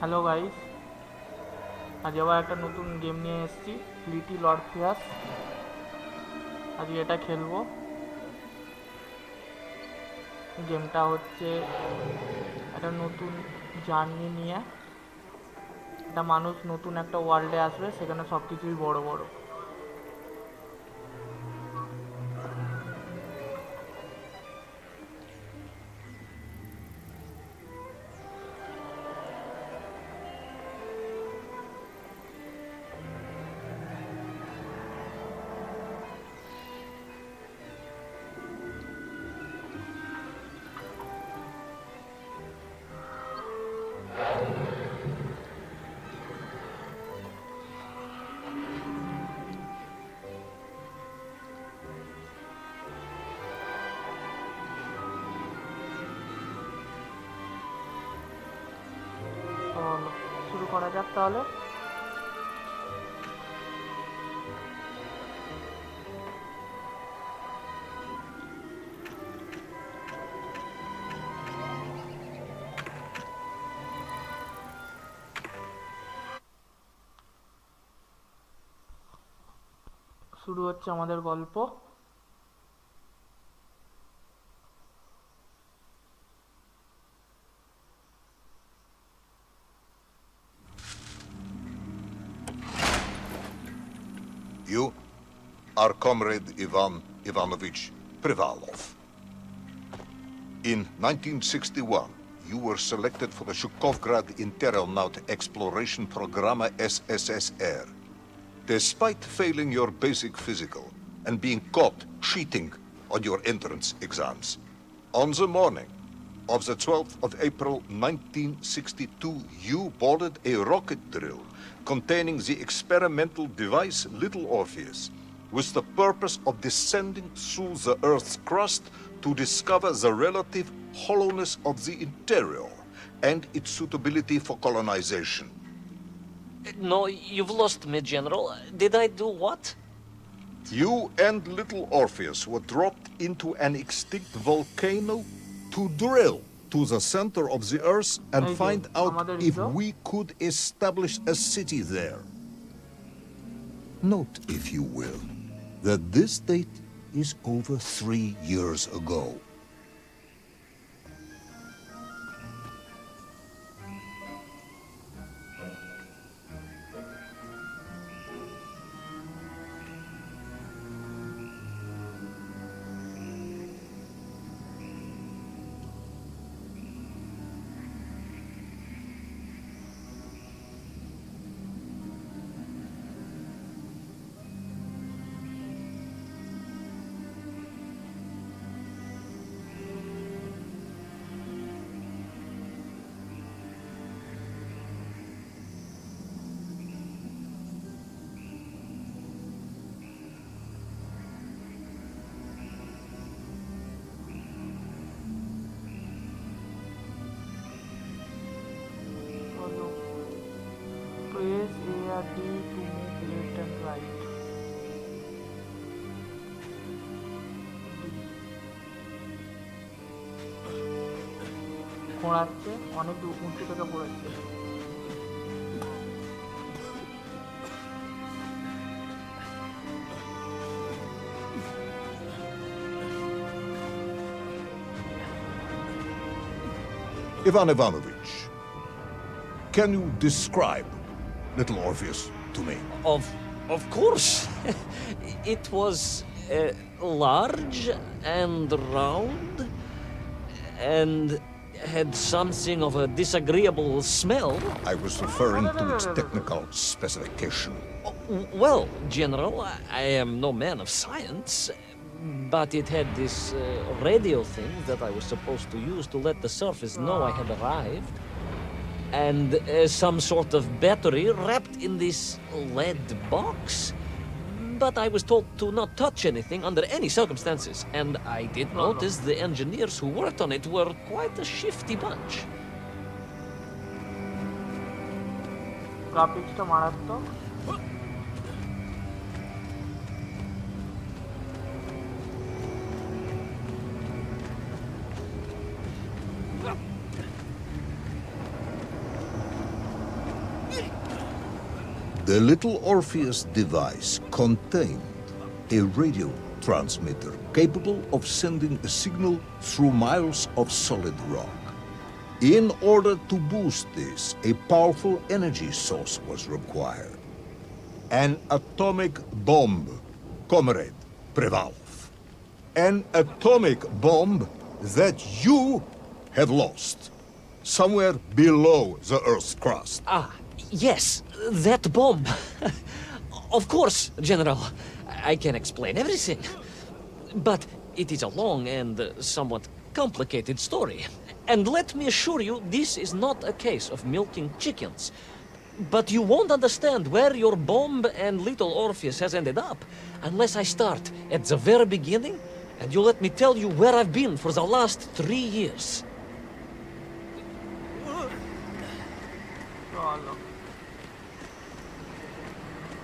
Hello guys, আজ আবার একটা নতুন গেম নিয়ে এসেছি, লিটিল অরফিয়াস। আজ এটা খেলবো। গেমটা হচ্ছে একটা নতুন জার্নি নিয়ে। একটা মানুষ নতুন একটা ওয়ার্ল্ডে আসবে, সেখানে সব কিছুই বড় বড়। চলো শুরু করা যাক তাহলে। শুরু হচ্ছে আমাদের গল্প। You are Comrade Ivan Ivanovich Privalov. In 1961, you were selected for the Shukovgrad Interonaut Exploration Programma SSSR. Despite failing your basic physical and being caught cheating on your entrance exams, on the morning of the 12th of April 1962, you boarded a rocket drill containing the experimental device Little Orpheus, with the purpose of descending through the Earth's crust to discover the relative hollowness of the interior and its suitability for colonization. No, you've lost me, General. Did I do what? You and Little Orpheus were dropped into an extinct volcano to drill to the center of the Earth and Okay, find out আমাদের if hero. we could establish a city there. Note, if you will, that this date is over 3 years ago. চলো, press A or D to move left and right. ঘোরাচ্ছে, অনেক উঁচু থেকে পড়েছে। Ivan Ivanovich, can you describe Little Orpheus to me? Of course. It was large and round and had something of a disagreeable smell. I was referring to its technical specification. Well, General, I am no man of science, but it had this radio thing that I was supposed to use to let the surface know I had arrived, and some sort of battery wrapped in this lead box. But I was told to not touch anything under any circumstances, and I did notice the engineers who worked on it were quite a shifty bunch. গ্রাফিক্সটা মারাত্মক। The little Orpheus device contained a radio transmitter capable of sending a signal through miles of solid rock. In order to boost this, a powerful energy source was required. An atomic bomb, Comrade Prevalov. An atomic bomb that you have lost. Somewhere below the Earth's crust. Ah, yes, that bomb. Of course, General. I can explain everything. But it is a long and somewhat complicated story. And let me assure you, this is not a case of milking chickens. But you won't understand where your bomb and little Orpheus has ended up unless I start at the very beginning and you let me tell you where I've been for the last 3 years. चलो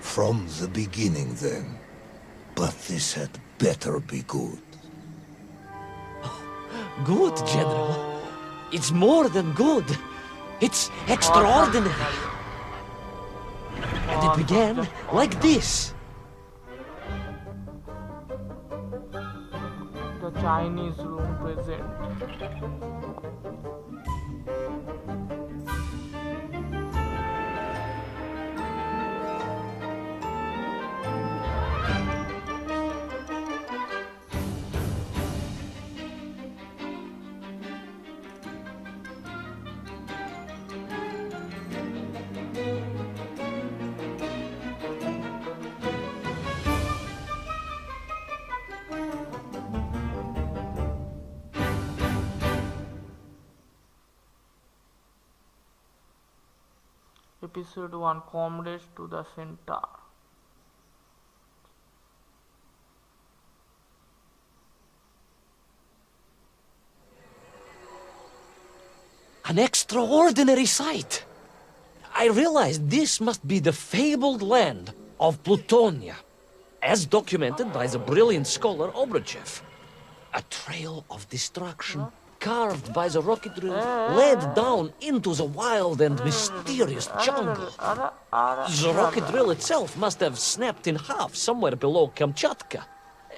From the beginning, then. But this had better be good. Good, General. It's more than good. It's extraordinary. And it began like this. The Chinese room present. Episode 1, Comrades to the Center. An extraordinary sight. I realized this must be the fabled land of Plutonia, as documented by the brilliant scholar Obruchev. A trail of destruction carved by the rocket drill led down into the wild and mysterious jungle. The rocket drill itself must have snapped in half somewhere below Kamchatka.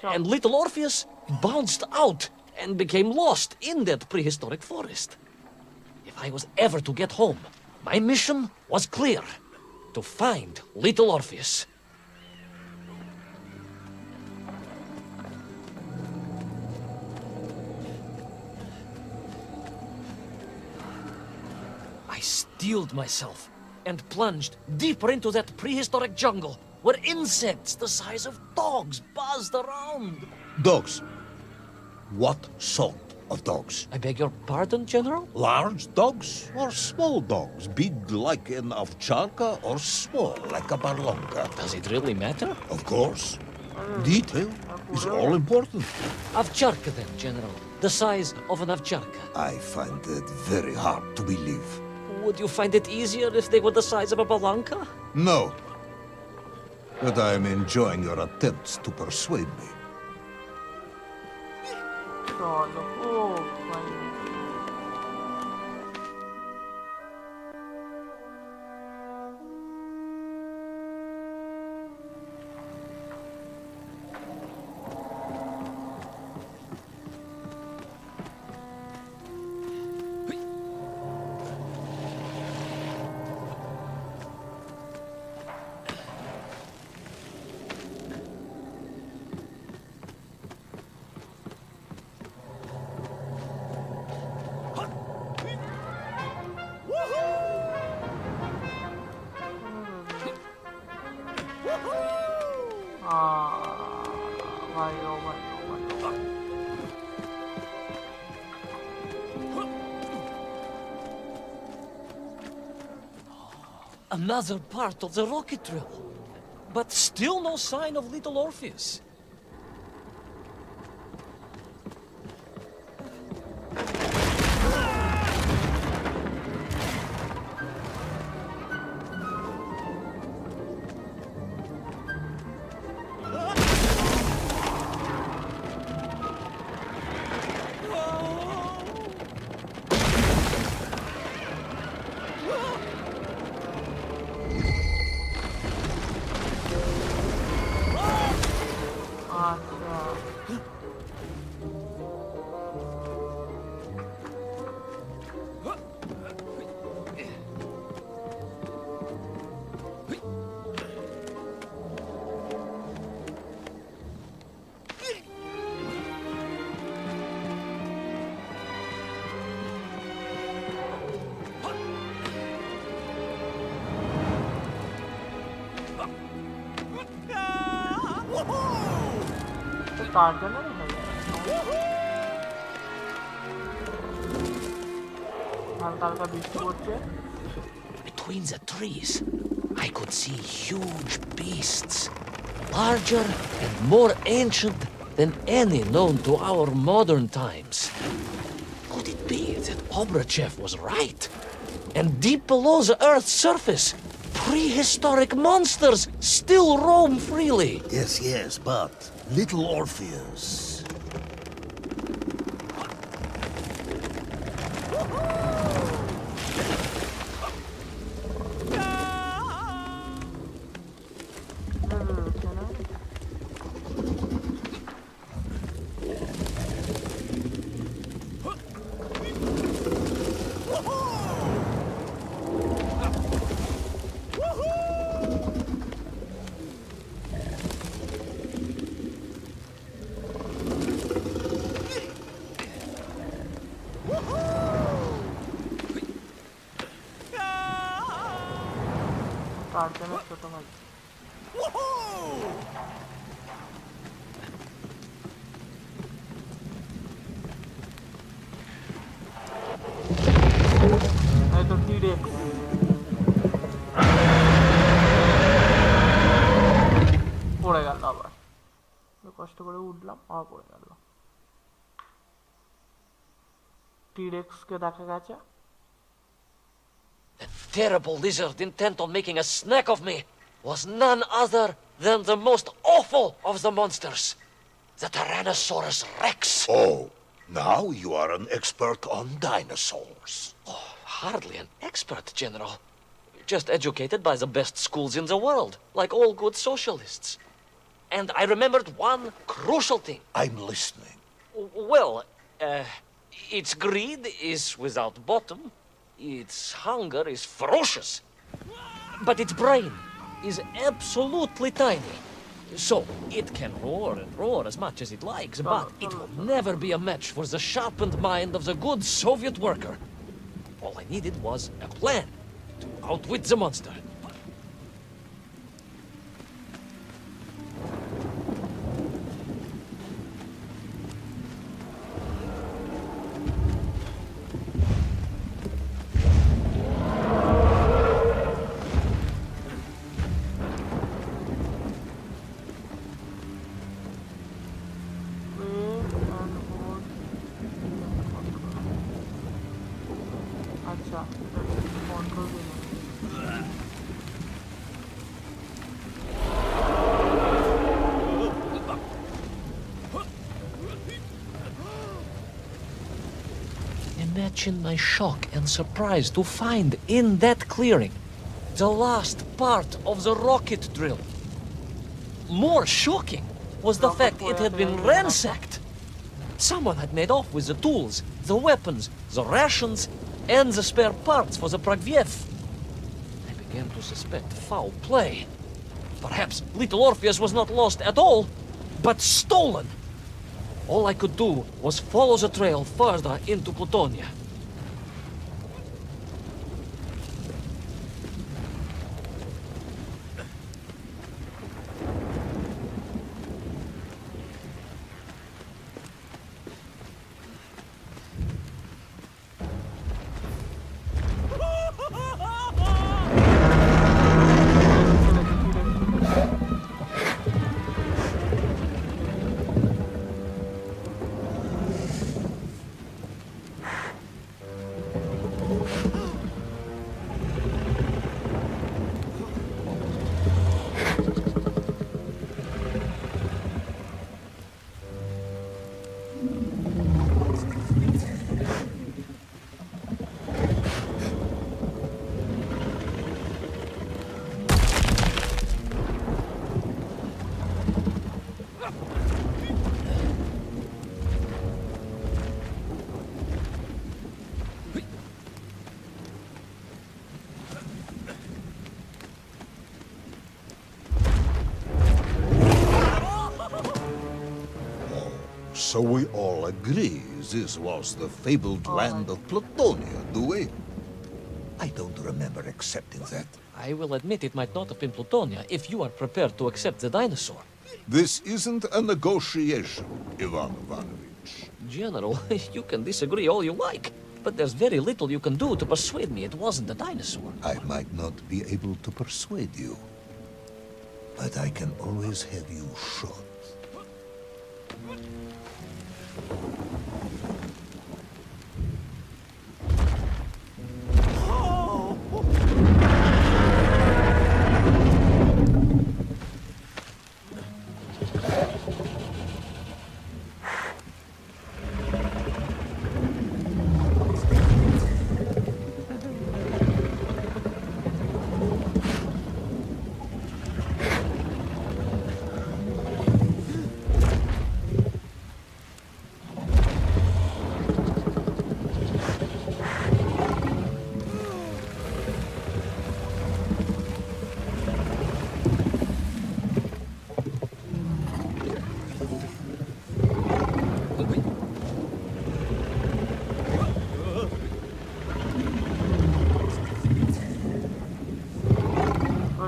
And little Orpheus bounced out and became lost in that prehistoric forest. If I was ever to get home, my mission was clear: to find little Orpheus. I steeled myself and plunged deeper into that prehistoric jungle where insects the size of dogs buzzed around. Dogs. What sort of dogs? I beg your pardon, General? Large dogs or small dogs? Big like an ovcharka or small like a barlonka? Does it really matter? Of course. Detail is all important. Ovcharka then, General. The size of an ovcharka. I find it very hard to believe. Would you find it easier if they were the size of a balanka? No. But I am enjoying your attempts to persuade me. चलो ओ भाई भाई ओ भाई ओ भाई Another part of the rocket drill. But still no sign of little Orpheus. তার জন্য হালকা হালকা বৃষ্টি পড়ছে। Between the trees, I could see huge beasts, larger and more ancient than any known to our modern times. Could it be that Obrachev was right? And deep below the Earth's surface, prehistoric monsters still roam freely? Yes, but little Orpheus. তার জন্য ছোট ভাই। এই তো T. rex. পড়ে গেল আবার, কষ্ট করে উঠলাম আবার পড়ে গেল। টিরেক্সকে দেখা গেছে। The terrible lizard intent on making a snack of me was none other than the most awful of the monsters, the Tyrannosaurus Rex. Oh, now you are an expert on dinosaurs. Oh, hardly an expert, General. Just educated by the best schools in the world, like all good socialists. And I remembered one crucial thing. I'm listening. Well, its greed is without bottom, its hunger is ferocious, but its brain is absolutely tiny. So, it can roar and roar as much as it likes, but it will never be a match for the sharpened mind of the good Soviet worker. All I needed was a plan to outwit the monster. আচ্ছা, control room. Imagine my shock and surprise to find in that clearing the last part of the rocket drill. More shocking was the fact it had been ransacked. Someone had made off with the tools, the weapons, the rations, and the spare parts for the Pragviev. I began to suspect foul play. Perhaps little Orpheus was not lost at all, but stolen. All I could do was follow the trail further into Plutonia. So we all agree this was the fabled land of Plutonia, do we? I don't remember accepting that. I will admit it might not have been Plutonia if you are prepared to accept the dinosaur. This isn't a negotiation, Ivan Ivanovich. General, you can disagree all you like, but there's very little you can do to persuade me it wasn't a dinosaur. I might not be able to persuade you, but I can always have you shot.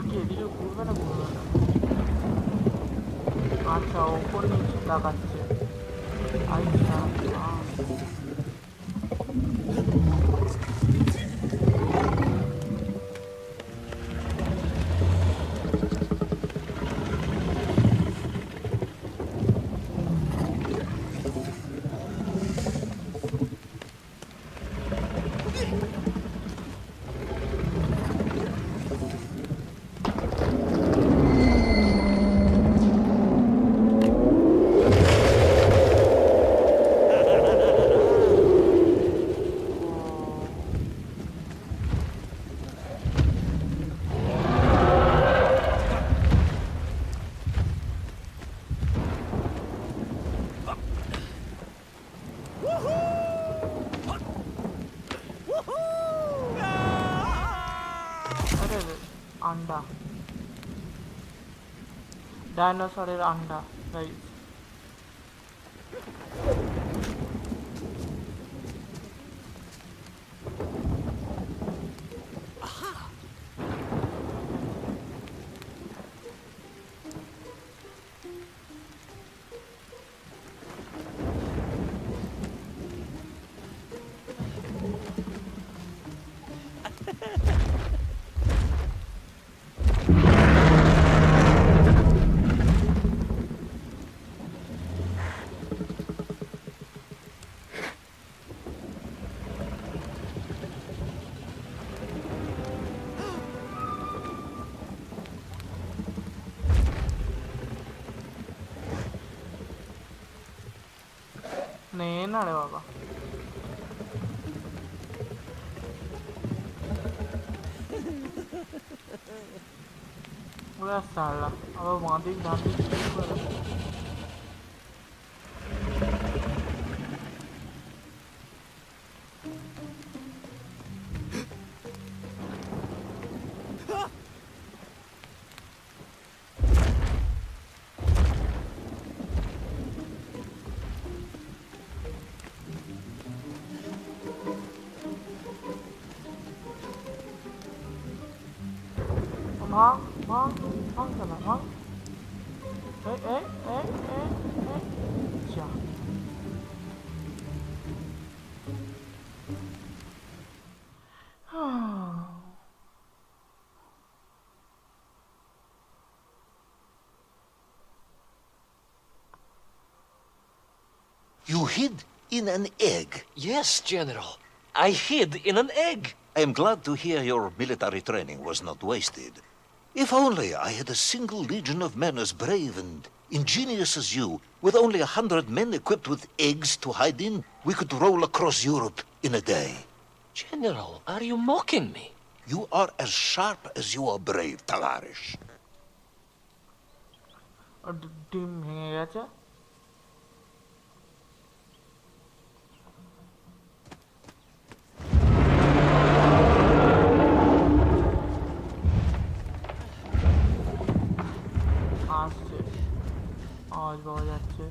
কি এদিকে ঘুরবে না ঘুরবে না? আচ্ছা ওপর নিচে তাকাচ্ছে। আচ্ছা আন্ডা, ডাইনোসরের আন্ডা গাইস। নে না রে বাবা, ওরা সারা আবার বাঁ দিক ডান দিক ভাঙ ভাঙ ভাঙ না ভাঙ। যা You hid in an egg. Yes, General. I hid in an egg. I am glad to hear your military training was not wasted. If only I had a single legion of men as brave and ingenious as you, with only 100 men equipped with eggs to hide in, we could roll across Europe in a day. General, are you mocking me? You are as sharp as you are brave, Tavarish. ডিম ভেঙে গেছে। আসছে, আওয়াজ পাওয়া যাচ্ছে।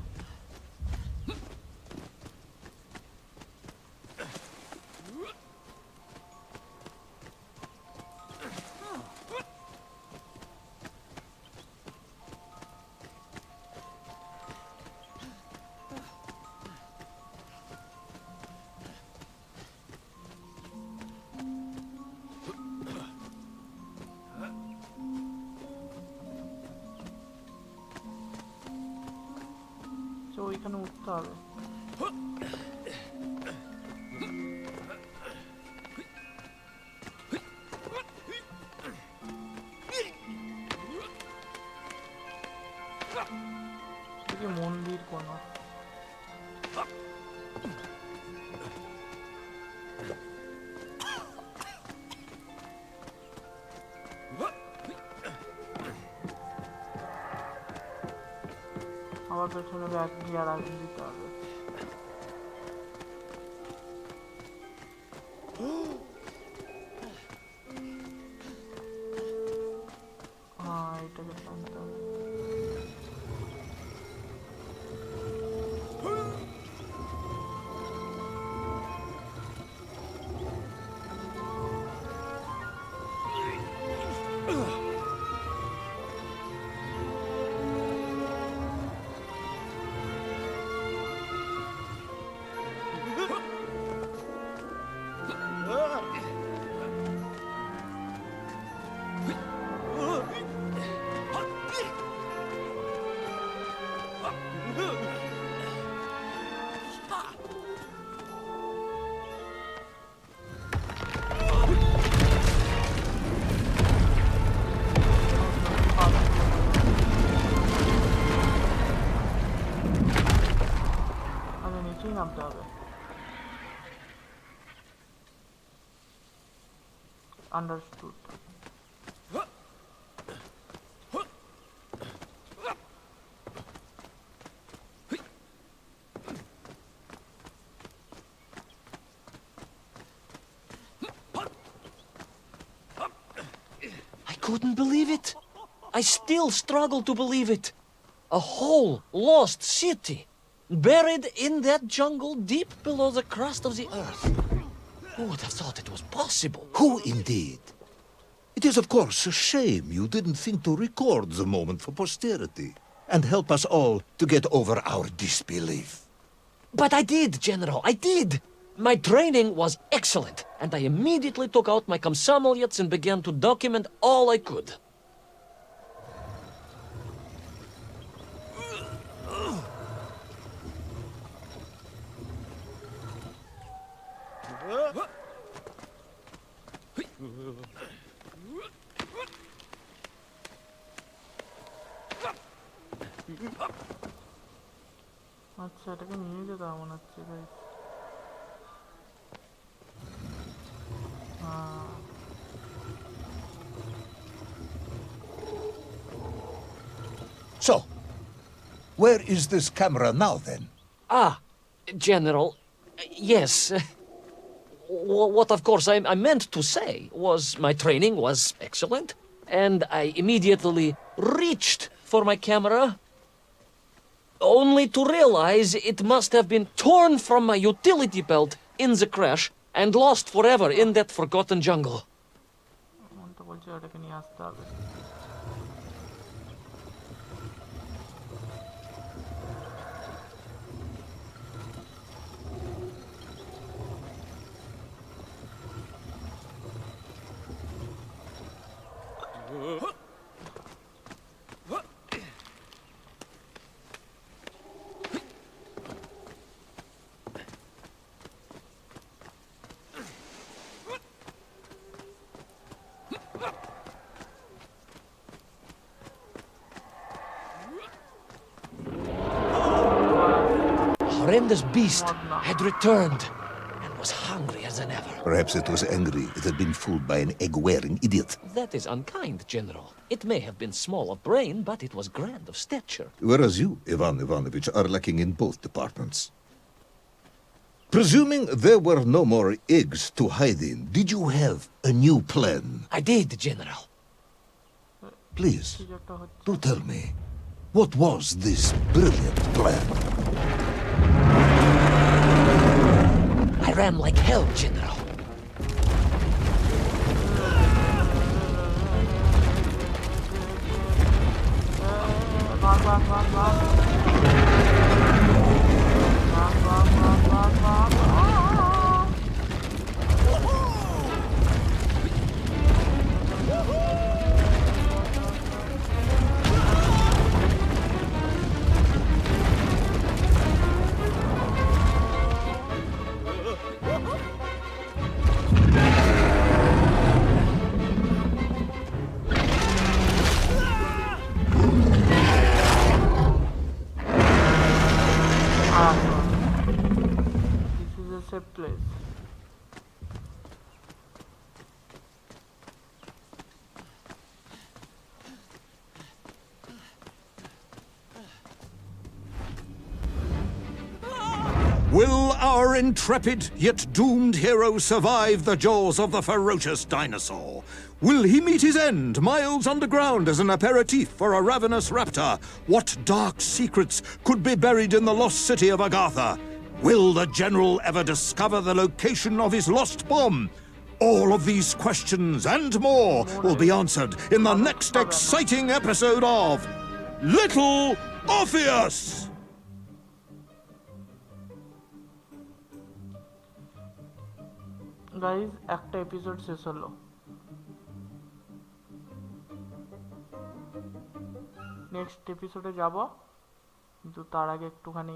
ওইখানে উঠতে হবে। কি মন্দির কোন? আবার পেছনে ব্যাগ গিয়ার আগে দিতে হবে। হ্যাঁ, এটাকে টানতে হবে। আগে নিচেই নামতে হবে। Understood. I couldn't believe it. I still struggle to believe it. A whole lost city, buried in that jungle deep below the crust of the earth. Who would have thought it was possible? Who indeed? It is, of course, a shame you didn't think to record the moment for posterity and help us all to get over our disbelief. But I did, General, I did. My training was excellent, and I immediately took out my komsomolets and began to document all I could. আচ্ছা, এটাকে নিয়ে যেতে হবে মনে হচ্ছে guys. So, where is this camera now, then? Ah, General, yes. What, of course, I meant to say was my training was excellent, and I immediately reached for my camera, only to realize it must have been torn from my utility belt in the crash and lost forever in that forgotten jungle. মন তো বলছে ওটাকে নিয়ে আসতে হবে। Horrendous beast had returned and was hungrier than ever. Perhaps it was angry it had been fooled by an egg-wearing idiot. That is unkind, General. It may have been small of brain, but it was grand of stature. Whereas you, Ivan Ivanovich, are lacking in both departments. Presuming there were no more eggs to hide in, did you have a new plan? I did, General. Please, কিছু একটা হচ্ছে। do tell me, what was this brilliant plan? I ran like hell, General. ভাগ ভাগ ভাগ ভাগ ভাগ ভাগ ভাগ ভাগ ভাগ। our intrepid yet doomed hero survive the jaws of the ferocious dinosaur? Will he meet his end miles underground as an aperitif for a ravenous raptor? What dark secrets could be buried in the lost city of Agartha? Will the general ever discover the location of his lost bomb? All of these questions and more will be answered in the next exciting episode of Little Orpheus! Guys একটা episode শেষ হলো, next এপিসোডে যাব, কিন্তু তার আগে একটুখানি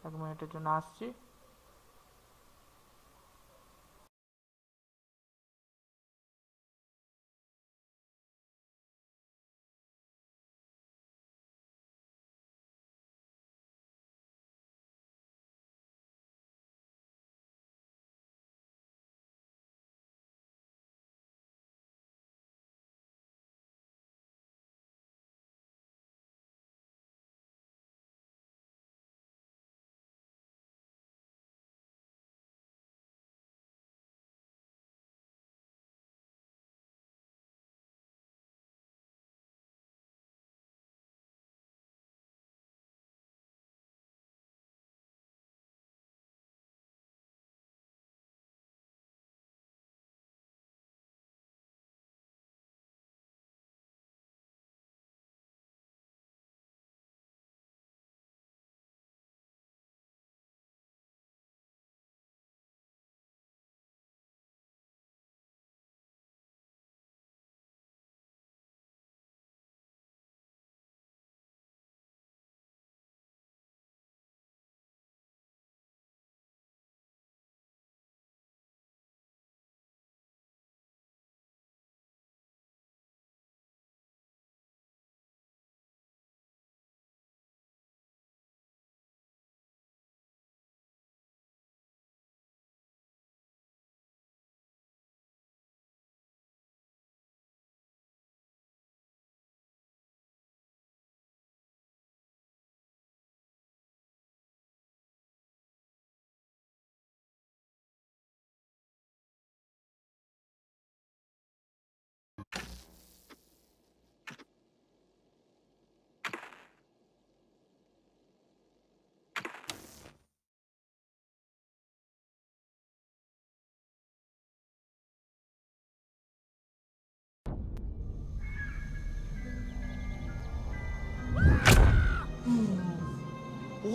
1 মিনিটের জন্য আসছি।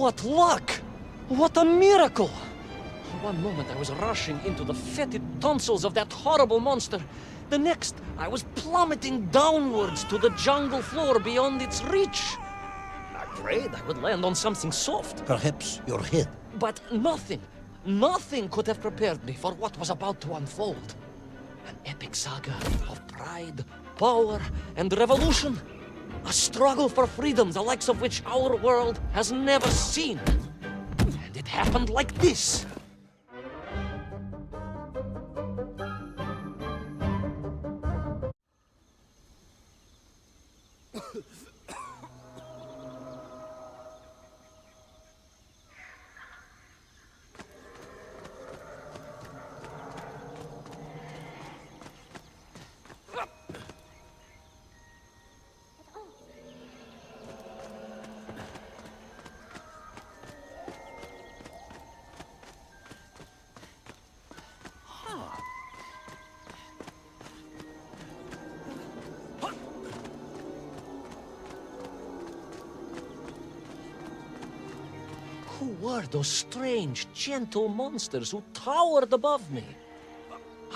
What luck! What a miracle! One moment I was rushing into the fetid tonsils of that horrible monster. The next, I was plummeting downwards to the jungle floor beyond its reach. I prayed I would land on something soft. Perhaps your head. But nothing could have prepared me for what was about to unfold. An epic saga of pride, power, and revolution. A struggle for freedom the likes of which our world has never seen. And it happened like this. Who were those strange, gentle monsters who towered above me?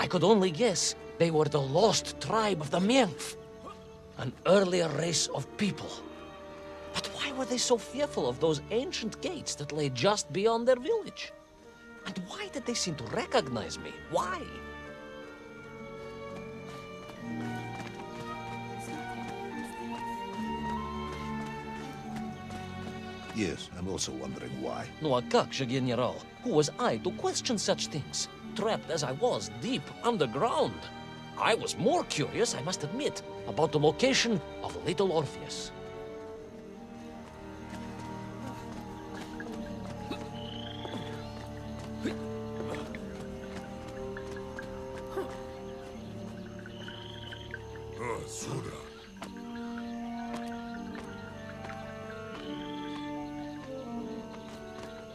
I could only guess they were the lost tribe of the Menkf, an earlier race of people. But why were they so fearful of those ancient gates that lay just beyond their village? And why did they seem to recognize me? Why? Yes, I'm also wondering why. No, a как же, General? Who was I to question such things? Trapped as I was deep underground. I was more curious, I must admit, about the location of Little Orpheus.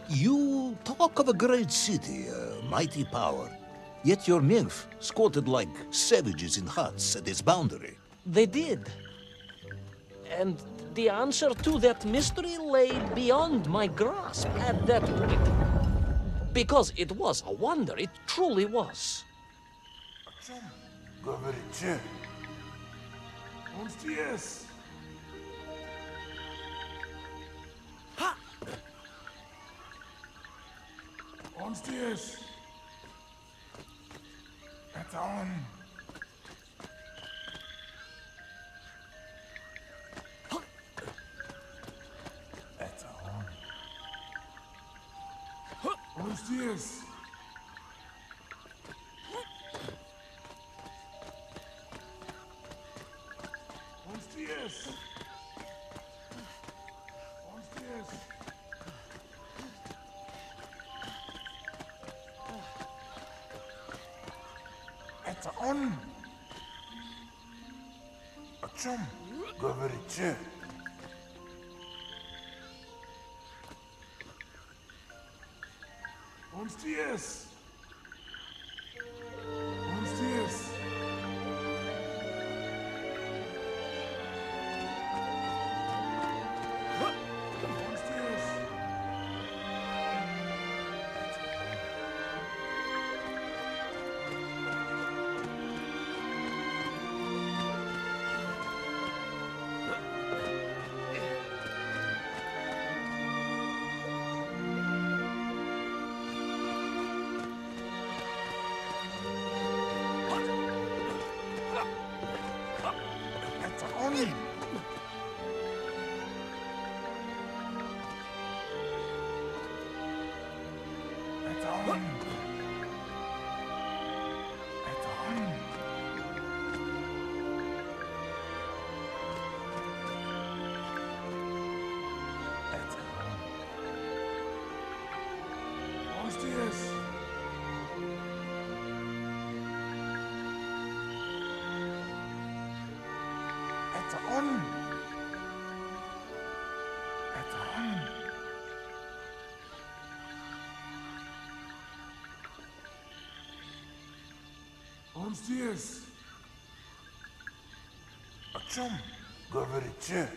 You talk of a great city, a mighty power. Yet your nymph squatted like savages in huts at its boundary. They did. And the answer to that mystery lay beyond my grasp at that point. Because it was a wonder, it truly was. Говорите. Он здесь. Он здесь. Это он. Это он. Он здесь. Он здесь. Он здесь. Это он. О чем говорите? Он здесь. Он здесь. Он здесь. Это он. Это он. Это он. Это он. Он здесь. Это он. Это он. Он здесь. О чем говорите?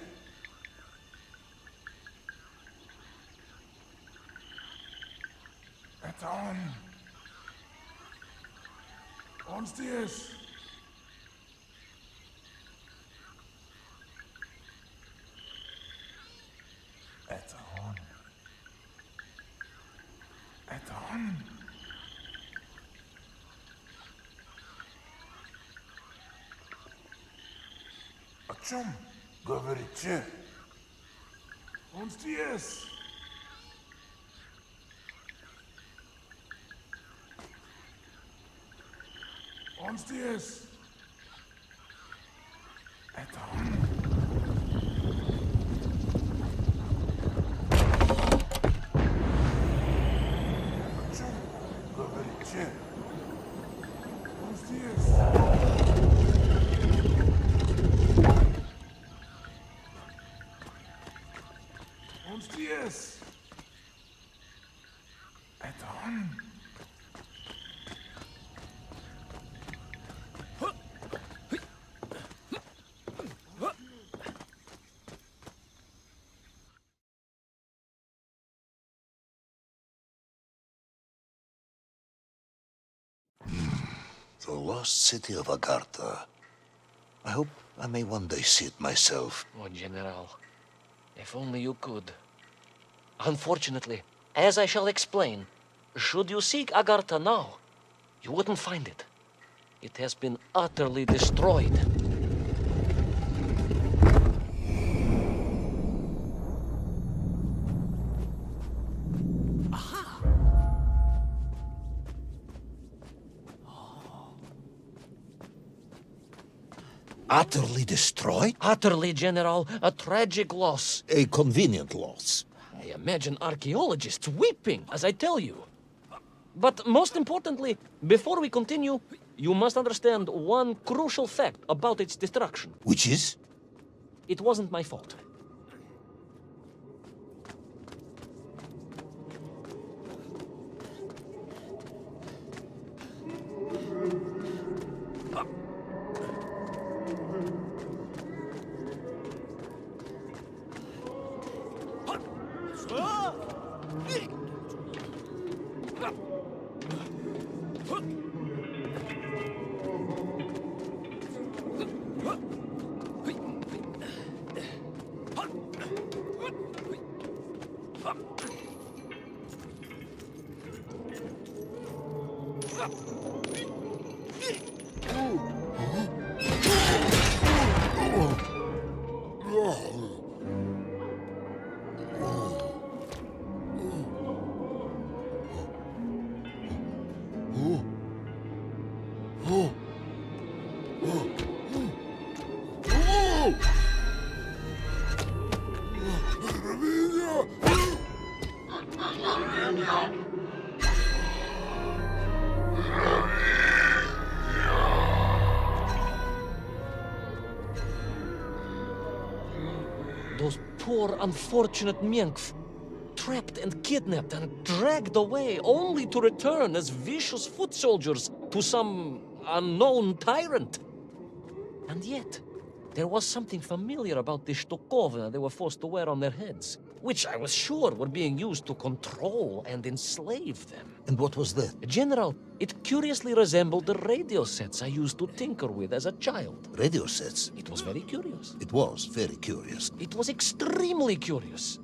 Это он. Он здесь. Это он. Это он. О чем говорите? Он здесь. Он здесь. Это он. О чем говорите? Он здесь. Он здесь. Это он. The lost city of Agartha. I hope I may one day see it myself. Oh, General, if only you could. Unfortunately, as I shall explain, should you seek Agartha now, you wouldn't find it. It has been utterly destroyed. Utterly destroyed? Utterly, General, a tragic loss. A convenient loss. I imagine archaeologists weeping as I tell you. But most importantly, before we continue, you must understand one crucial fact about its destruction. Which is? It wasn't my fault. Those poor, unfortunate Minkf, trapped and kidnapped and dragged away, only to return as vicious foot soldiers to some unknown tyrant. And yet, there was something familiar about the shtukovna they were forced to wear on their heads, which I was sure were being used to control and enslave them. And what was that? General, it curiously resembled the radio sets I used to tinker with as a child. Radio sets. It was very curious. It was very curious. It was extremely curious.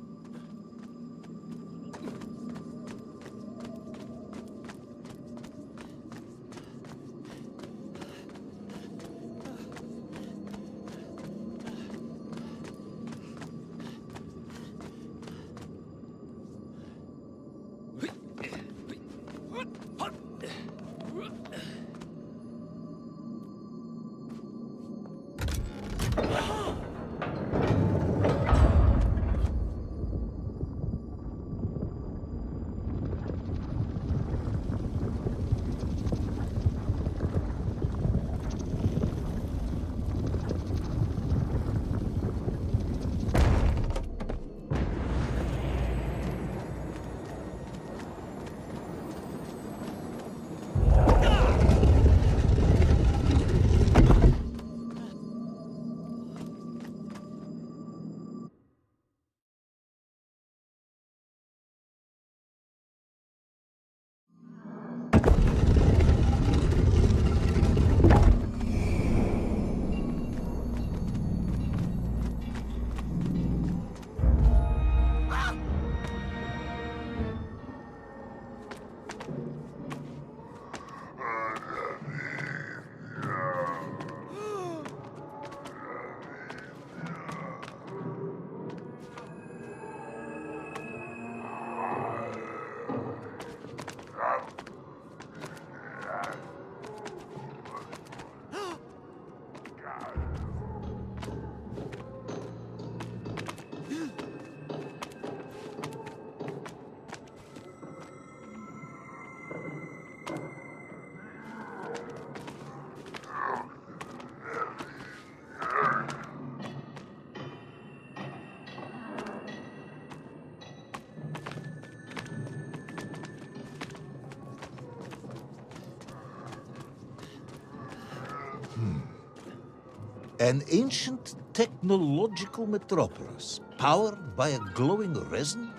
An ancient technological metropolis, powered by a glowing resin,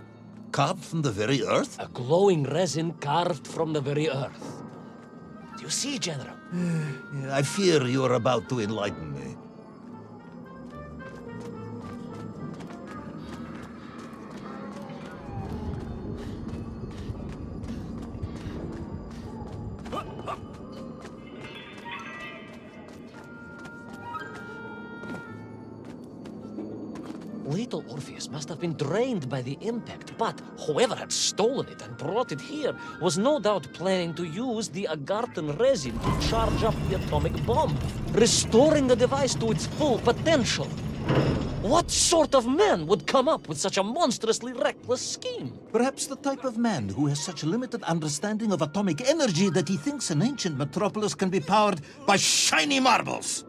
carved from the very earth? A glowing resin carved from the very earth. Do you see, General? I fear you are about to enlighten me. Little Orpheus must have been drained by the impact, but whoever had stolen it and brought it here was no doubt planning to use the Agarthan resin to charge up the atomic bomb, restoring the device to its full potential. What sort of man would come up with such a monstrously reckless scheme? Perhaps the type of man who has such limited understanding of atomic energy that he thinks an ancient metropolis can be powered by shiny marbles.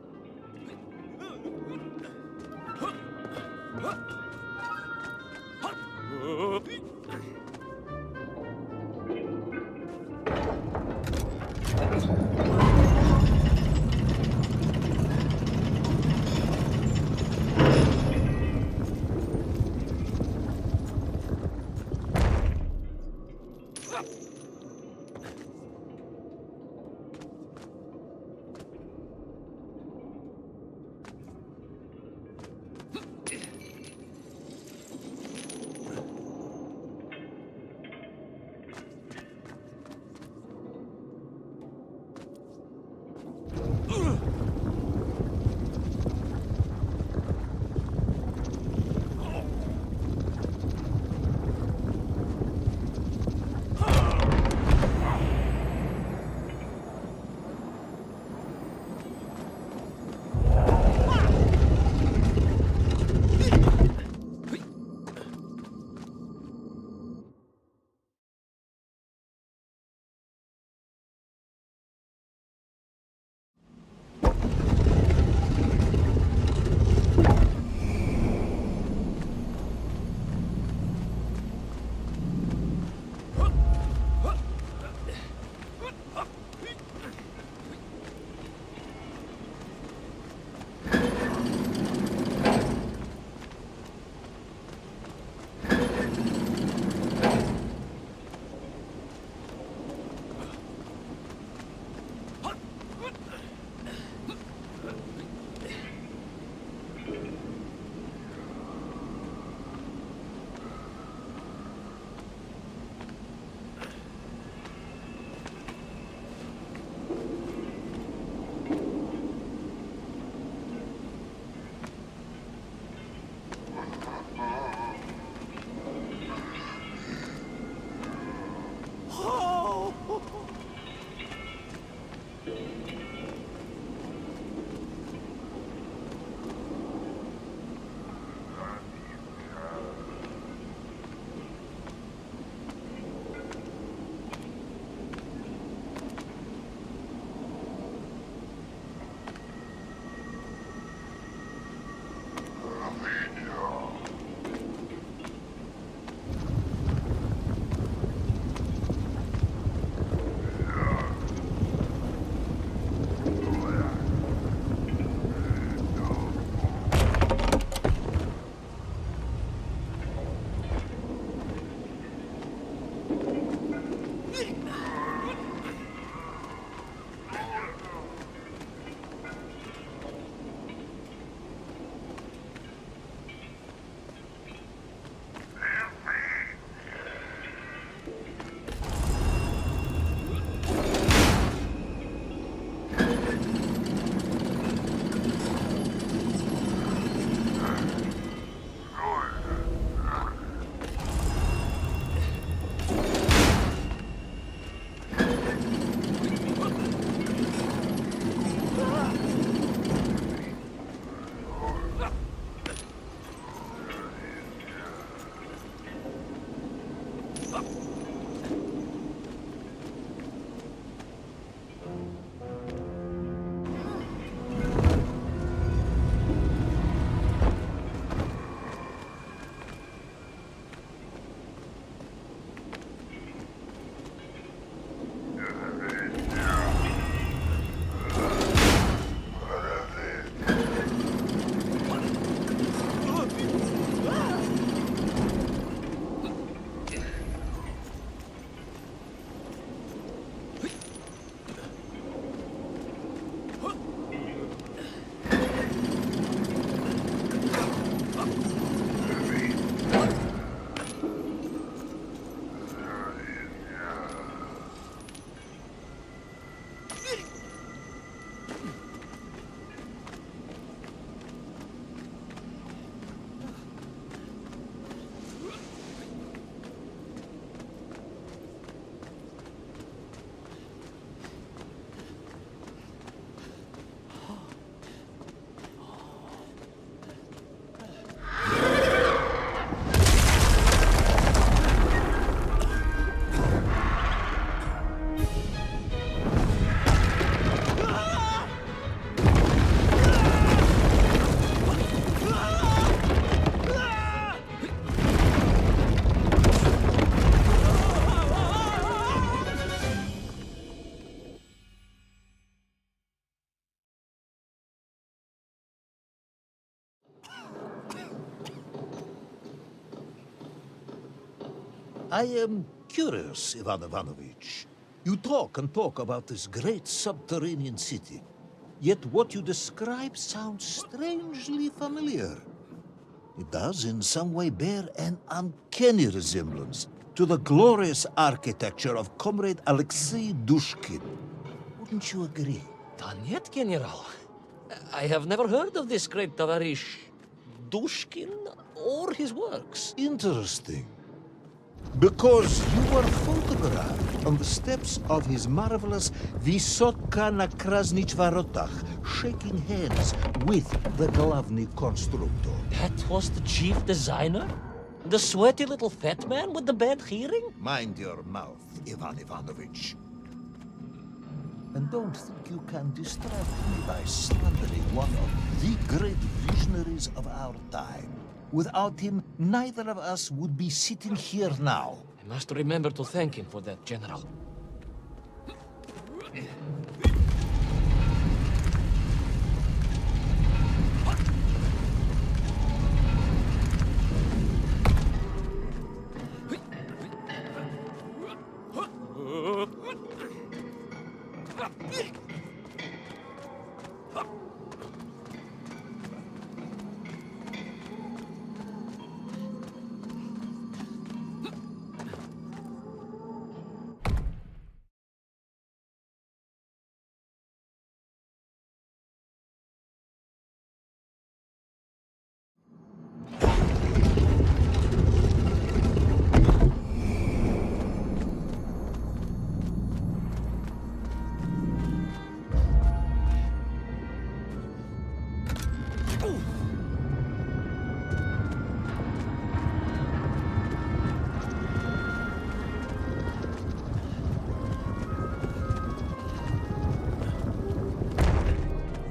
I am curious, Ivan Ivanovich. You talk and talk about this great subterranean city, yet what you describe sounds strangely familiar. It does in some way bear an uncanny resemblance to the glorious architecture of Comrade Alexei Dushkin. Wouldn't you agree? Donyet, General. I have never heard of this great Tavarish Dushkin or his works. Interesting. Because you were photographed on the steps of his marvelous Vysotka na Krasnich Varotach, shaking hands with the Glavny Konstruktor. That was the chief designer? The sweaty little fat man with the bad hearing? Mind your mouth, Ivan Ivanovich. And don't think you can distract me by slandering one of the great visionaries of our time. Without him, neither of us would be sitting here now. I must remember to thank him for that, General.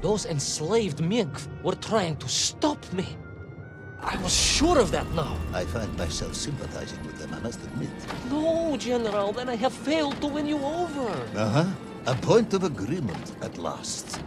Those enslaved Mink were trying to stop me. I was sure of that now. I find myself sympathizing with them, I must admit. No, General, then I have failed to win you over. Uh-huh. A point of agreement at last.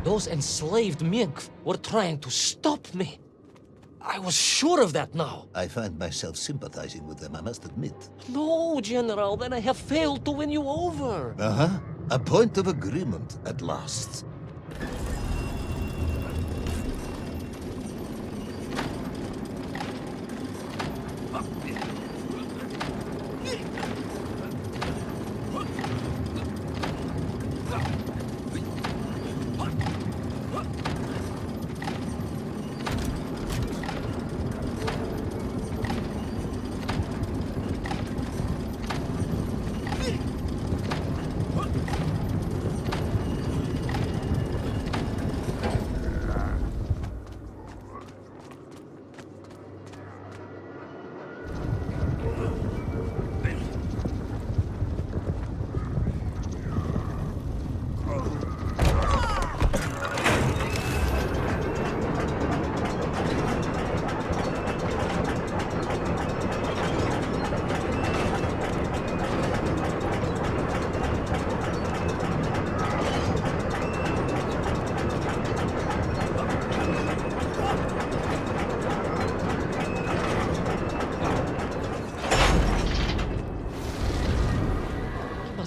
Those enslaved Mink were trying to stop me. I was sure of that now. I find myself sympathizing with them, I must admit. No, General, then I have failed to win you over. Uh-huh. A point of agreement at last.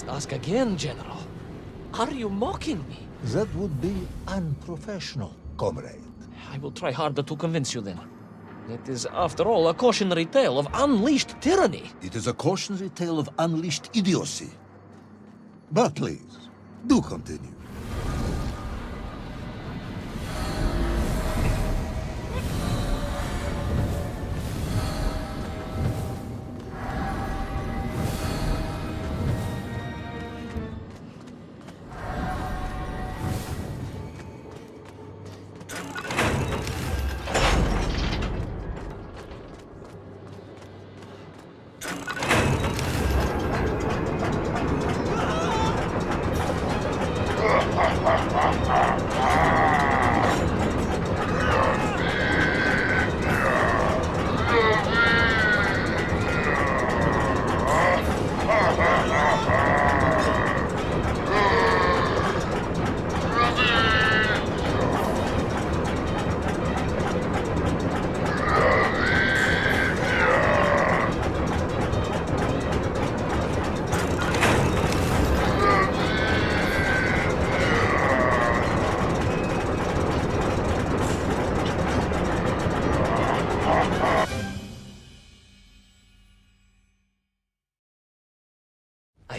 Ask again, General. Are you mocking me? That would be unprofessional, comrade. I will try harder to convince you then. It is, after all, a cautionary tale of unleashed tyranny. It is a cautionary tale of unleashed idiocy. But please, do continue.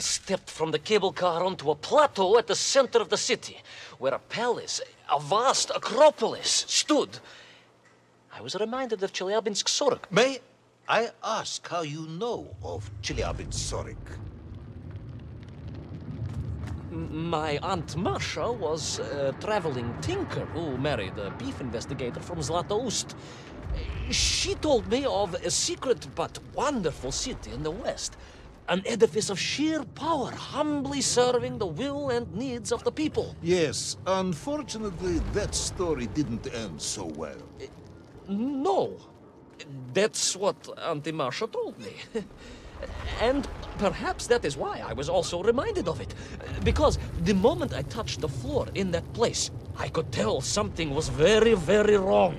stepped from the cable car onto a plateau at the center of the city, where a palace, a vast acropolis, stood. I was reminded of Chelyabinsk Sorok. May I ask how you know of Chelyabinsk Sorok? My Aunt Masha was a traveling tinker who married a beef investigator from Zlatoust. She told me of a secret but wonderful city in the west. An edifice of sheer power, humbly serving the will and needs of the people. Yes, unfortunately, that story didn't end so well. No. That's what Auntie Marcia told me. And perhaps that is why I was also reminded of it. Because the moment I touched the floor in that place, I could tell something was very, very wrong.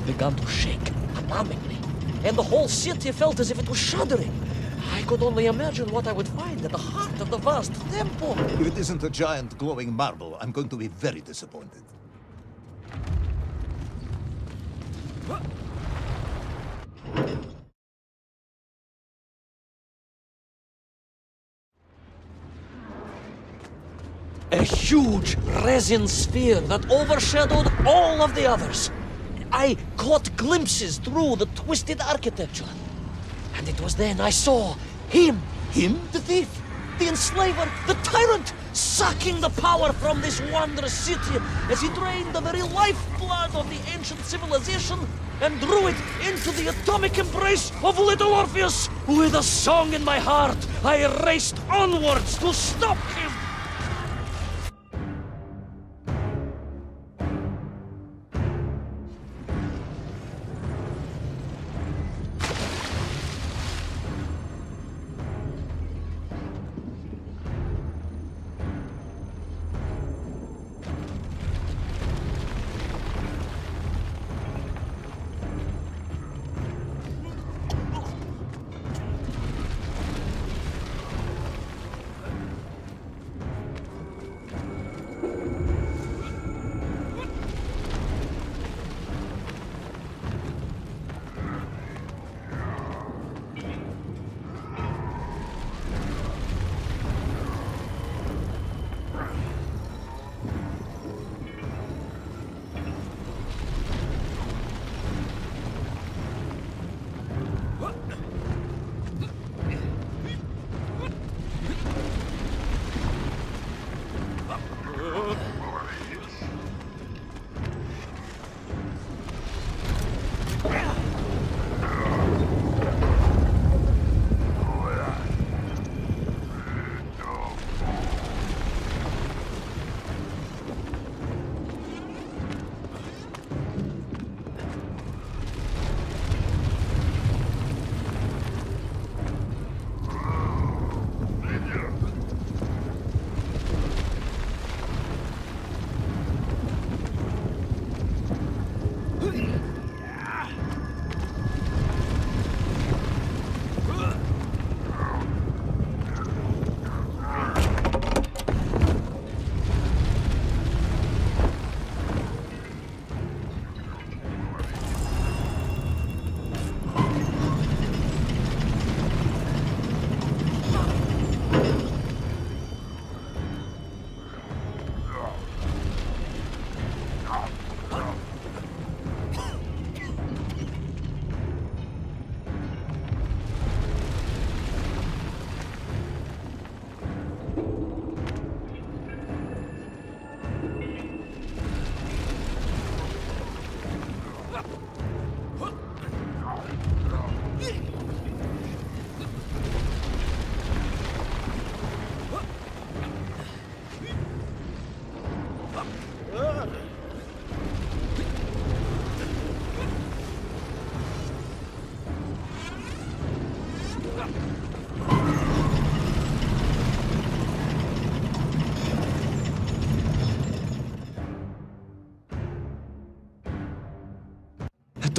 Began to shake alarmingly, and the whole city felt as if it was shuddering. I could only imagine what I would find at the heart of the vast temple. If it isn't a giant glowing marble, I'm going to be very disappointed. A huge resin sphere that overshadowed all of the others. I caught glimpses through the twisted architecture. And it was then I saw him. Him? The thief, the enslaver, the tyrant, sucking the power from this wondrous city as he drained the very lifeblood of the ancient civilization and drew it into the atomic embrace of little Orpheus. With a song in my heart, I raced onwards to stop him.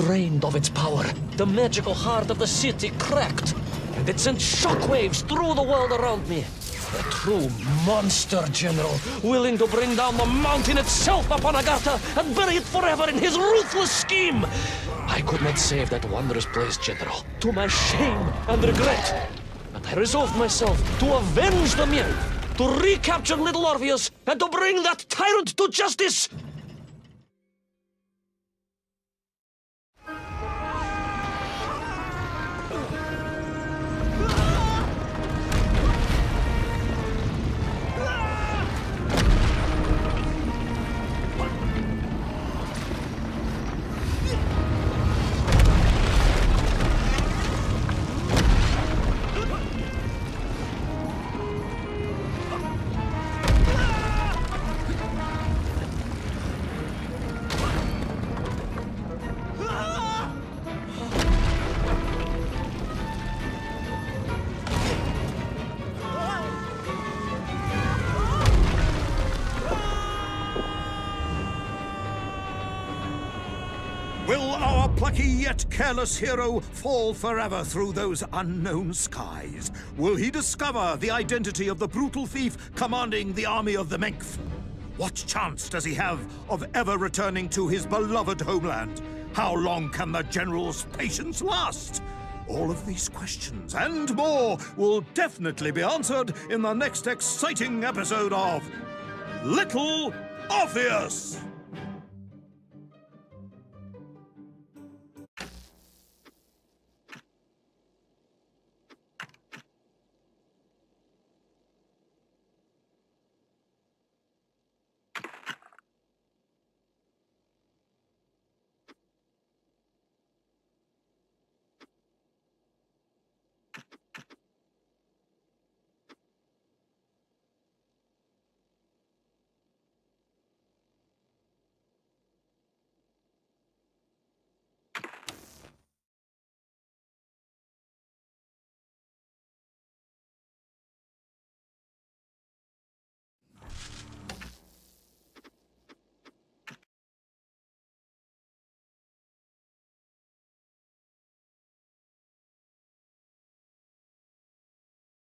drained of its power. The magical heart of the city cracked, and it sent shockwaves through the world around me. A true monster, General, willing to bring down the mountain itself upon Agartha and bury it forever in his ruthless scheme. I could not save that wondrous place, General, to my shame and regret. But I resolved myself to avenge the myth, to recapture little Orpheus, and to bring that tyrant to justice. Will our plucky yet careless hero fall forever through those unknown skies? Will he discover the identity of the brutal thief commanding the army of the Menk? What chance does he have of ever returning to his beloved homeland? How long can the General's patience last? All of these questions and more will definitely be answered in the next exciting episode of Little Orpheus!